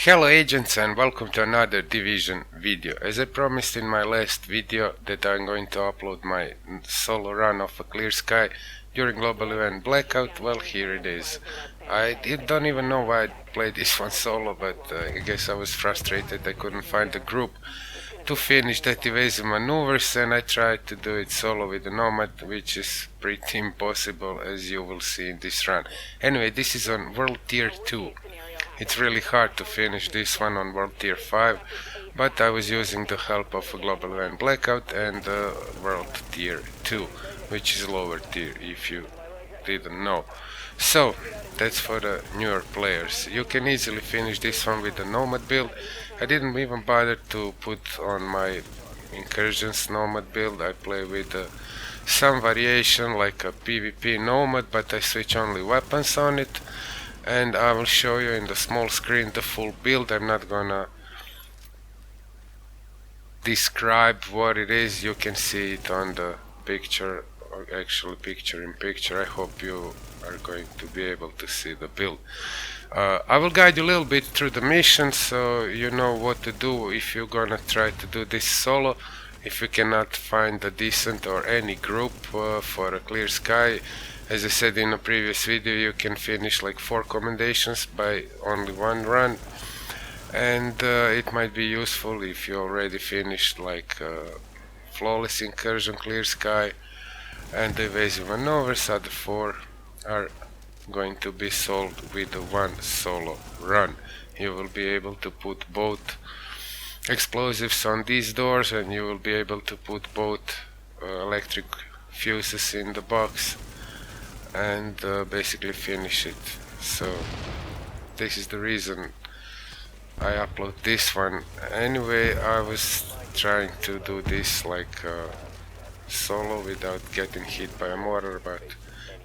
Hello agents, and welcome to another Division video. As I promised in my last video that I'm going to upload my solo run of a clear sky during global event Blackout, well, here it is. I don't even know why I played this one solo, but I guess I was frustrated I couldn't find a group to finish that evasive maneuvers, and I tried to do it solo with the Nomad, which is pretty impossible, as you will see in this run. Anyway, this is on World Tier 2. It's really hard to finish this one on World Tier 5, but I was using the help of a global event Blackout and World Tier 2, which is lower tier if you didn't know. So, that's for the newer players. You can easily finish this one with the Nomad build. I didn't even bother to put on my Incursions Nomad build. I play with some variation like a PvP Nomad, but I switch only weapons on it. And I will show you in the small screen the full build. I'm not gonna describe what it is. You can see it on the picture, or actually picture in picture. I hope you are going to be able to see the build. I will guide you a little bit through the mission so you know what to do if you're gonna try to do this solo. If you cannot find a decent or any group for a clear sky, as I said in a previous video, you can finish like 4 commendations by only one run, and it might be useful if you already finished like flawless incursion, clear sky, and the evasive maneuvers. Other 4 are going to be solved with the one solo run. You will be able to put both explosives on these doors, and you will be able to put both electric fuses in the box and basically finish it. So this is the reason I upload this one. Anyway, I was trying to do this like solo without getting hit by a mortar, but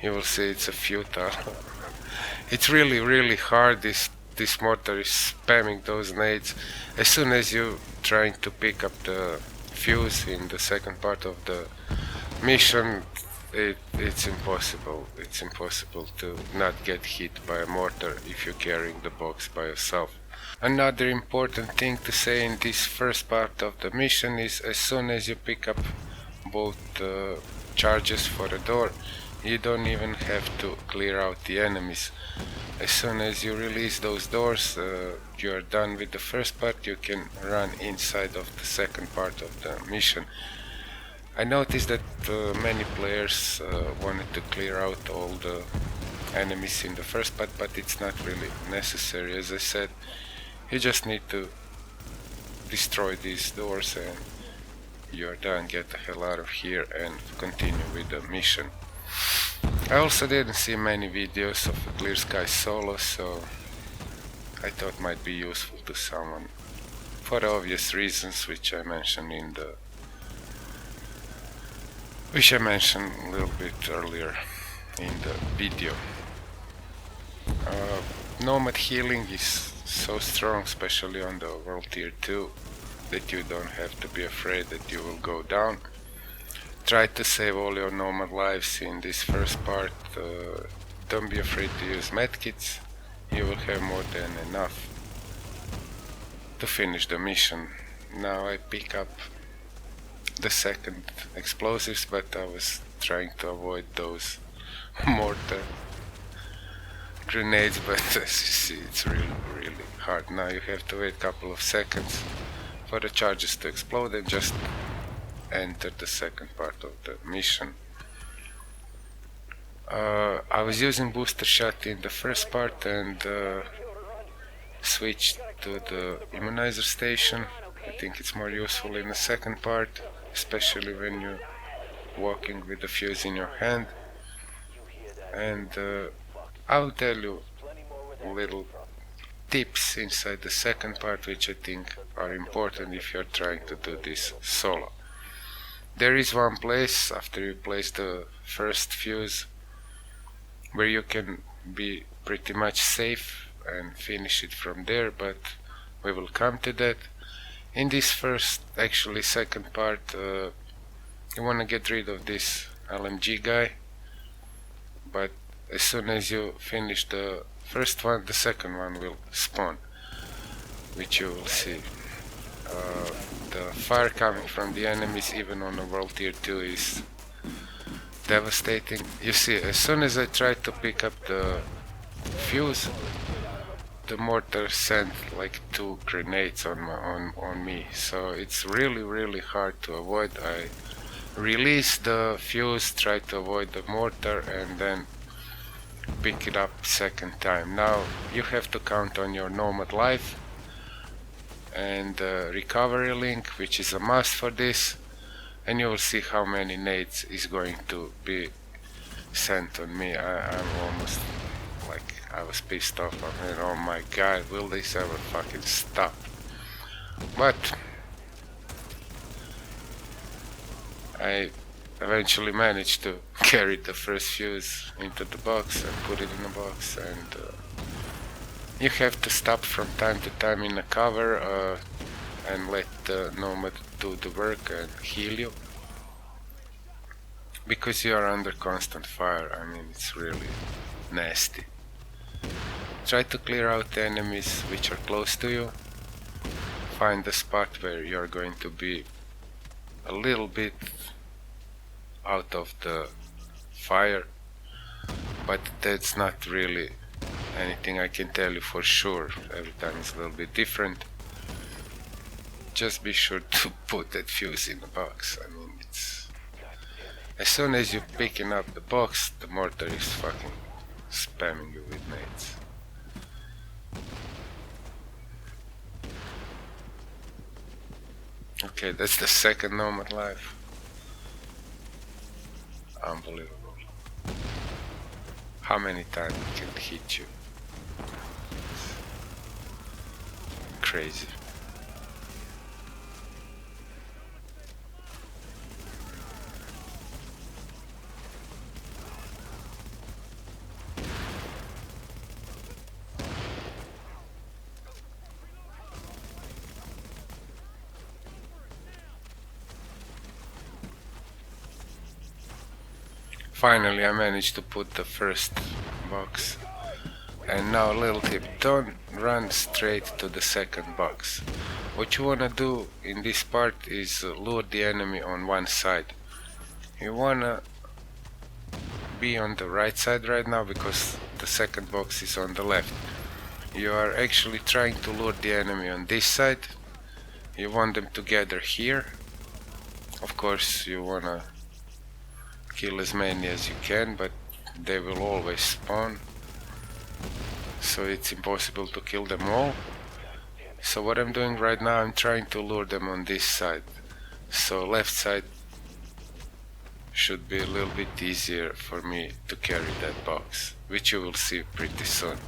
you will see it's a futile. It's really hard. This mortar is spamming those nades. As soon as you trying to pick up the fuse in the second part of the mission, it's impossible. It's impossible to not get hit by a mortar if you're carrying the box by yourself. Another important thing to say in this first part of the mission is as soon as you pick up both charges for the door, you don't even have to clear out the enemies. As soon as you release those doors, you are done with the first part. You can run inside of the second part of the mission. I noticed that many players wanted to clear out all the enemies in the first part, but it's not really necessary. As I said, you just need to destroy these doors and you're done. Get the hell out of here and continue with the mission. I also didn't see many videos of a clear sky solo, so I thought might be useful to someone for obvious reasons, which I mentioned a little bit earlier in the video. Nomad healing is so strong, especially on the World Tier 2, that you don't have to be afraid that you will go down. Try to save all your Nomad lives in this first part. Don't be afraid to use medkits. You will have more than enough to finish the mission. Now I pick up the second explosives, but I was trying to avoid those mortar grenades, but as you see, it's really hard. Now you have to wait a couple of seconds for the charges to explode and just enter the second part of the mission. I was using booster shot in the first part and switched to the immunizer station. I think it's more useful in the second part, especially when you're walking with the fuse in your hand. And I'll tell you little tips inside the second part which I think are important if you're trying to do this solo. There is one place after you place the first fuse where you can be pretty much safe and finish it from there, but we will come to that. In this second part, you want to get rid of this LMG guy, but as soon as you finish the first one, the second one will spawn. which you will see. The fire coming from the enemies even on a World Tier 2 is devastating. You see, as soon as I tried to pick up the fuse, the mortar sent like 2 grenades on me, so it's really hard to avoid. I release the fuse, try to avoid the mortar, and then pick it up second time. Now you have to count on your nomad life and recovery link, which is a must for this, and you will see how many nades is going to be sent on me. I'm almost like, I was pissed off. I mean, oh my god, will this ever fucking stop? But I eventually managed to carry the first fuse into the box and put it in the box, and you have to stop from time to time in a cover and let the nomad do the work and heal you, because you are under constant fire. I mean, it's really nasty. Try to clear out the enemies which are close to you. Find the spot where you are going to be a little bit out of the fire, but that's not really anything I can tell you for sure. Every time it's a little bit different. Just be sure to put that fuse in the box. I mean, it's, as soon as you're picking up the box, the mortar is fucking spamming you with nades. Okay, that's the second nomad life. Unbelievable. How many times it can hit you? Crazy. Finally, I managed to put the first box. And now a little tip, don't run straight to the second box. What you wanna do in this part is lure the enemy on one side. You wanna be on the right side right now because the second box is on the left. You are actually trying to lure the enemy on this side. You want them to gather here. Of course, you wanna kill as many as you can, but they will always spawn, so it's impossible to kill them all. So what I'm doing right now, I'm trying to lure them on this side, so left side should be a little bit easier for me to carry that box, which you will see pretty soon.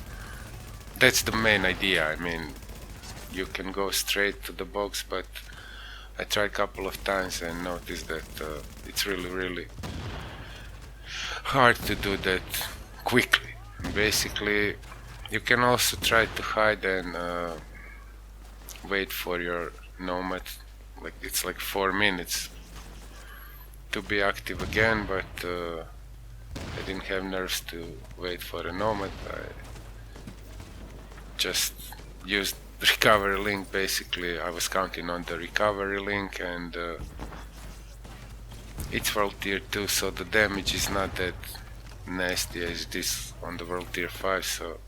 That's the main idea. I mean, you can go straight to the box, but I tried a couple of times and noticed that it's really hard to do that quickly. Basically, you can also try to hide and wait for your nomad. Like, it's like 4 minutes to be active again, but I didn't have nerves to wait for a nomad. I just used recovery link. Basically, I was counting on the recovery link, and it's World Tier 2, so the damage is not that nasty as it is on the World Tier 5, so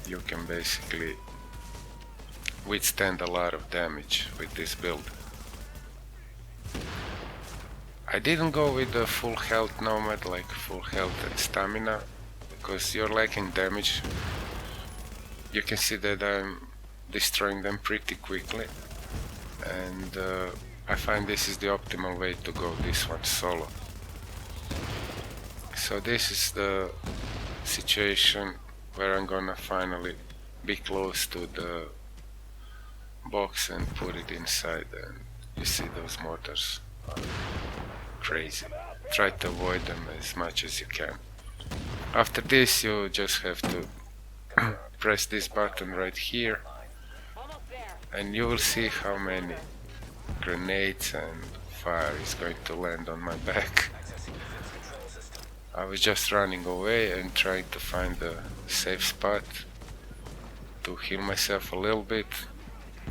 you can basically withstand a lot of damage with this build. I didn't go with the full health nomad, like full health and stamina, because you're lacking damage. You can see that I'm destroying them pretty quickly, and I find this is the optimal way to go this one solo. So this is the situation where I'm gonna finally be close to the box and put it inside, and you see those mortars are crazy. Try to avoid them as much as you can. After this, you just have to press this button right here, and you will see how many grenades and fire is going to land on my back. I was just running away and trying to find a safe spot, to heal myself a little bit.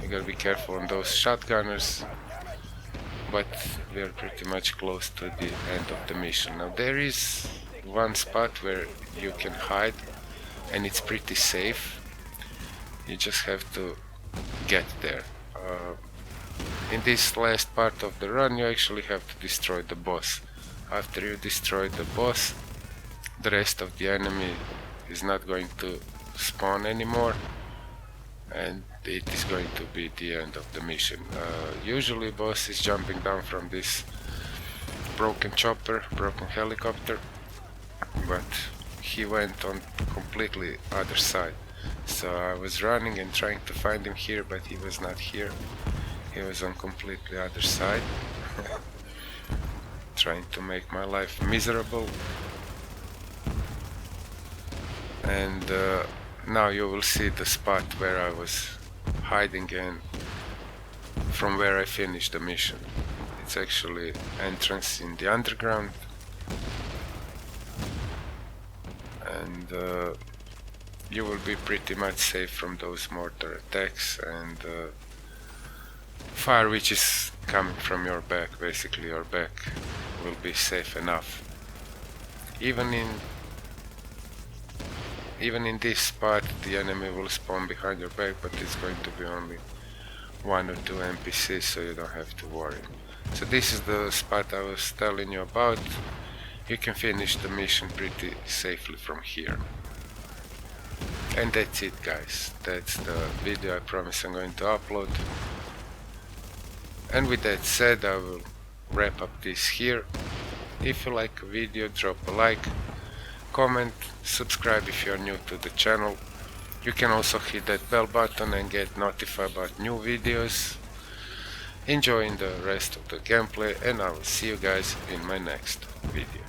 I gotta be careful on those shotgunners, but we are pretty much close to the end of the mission. Now there is one spot where you can hide, and it's pretty safe. You just have to get there. In this last part of the run, you actually have to destroy the boss. After you destroy the boss, the rest of the enemy is not going to spawn anymore, and it is going to be the end of the mission. Usually boss is jumping down from this broken helicopter, but he went on completely other side. So I was running and trying to find him here, but he was not here. He was on completely other side. Trying to make my life miserable. And now you will see the spot where I was hiding and from where I finished the mission. It's actually entrance in the underground, and you will be pretty much safe from those mortar attacks and fire which is coming from your back. Basically your back will be safe enough. Even in this spot the enemy will spawn behind your back, but it's going to be only 1 or 2 NPCs, so you don't have to worry. So this is the spot I was telling you about. You can finish the mission pretty safely from here. And that's it, guys. That's the video I promise I'm going to upload. And with that said, I will wrap up this here. If you like a video, drop a like, comment, subscribe if you are new to the channel. You can also hit that bell button and get notified about new videos. Enjoying the rest of the gameplay, and I will see you guys in my next video.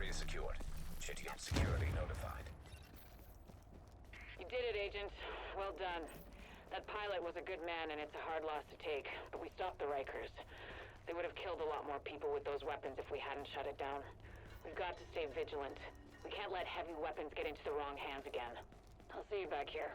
Secured. JTM security notified. You did it, Agent. Well done. That pilot was a good man, and it's a hard loss to take. But we stopped the Rikers. They would have killed a lot more people with those weapons if we hadn't shut it down. We've got to stay vigilant. We can't let heavy weapons get into the wrong hands again. I'll see you back here.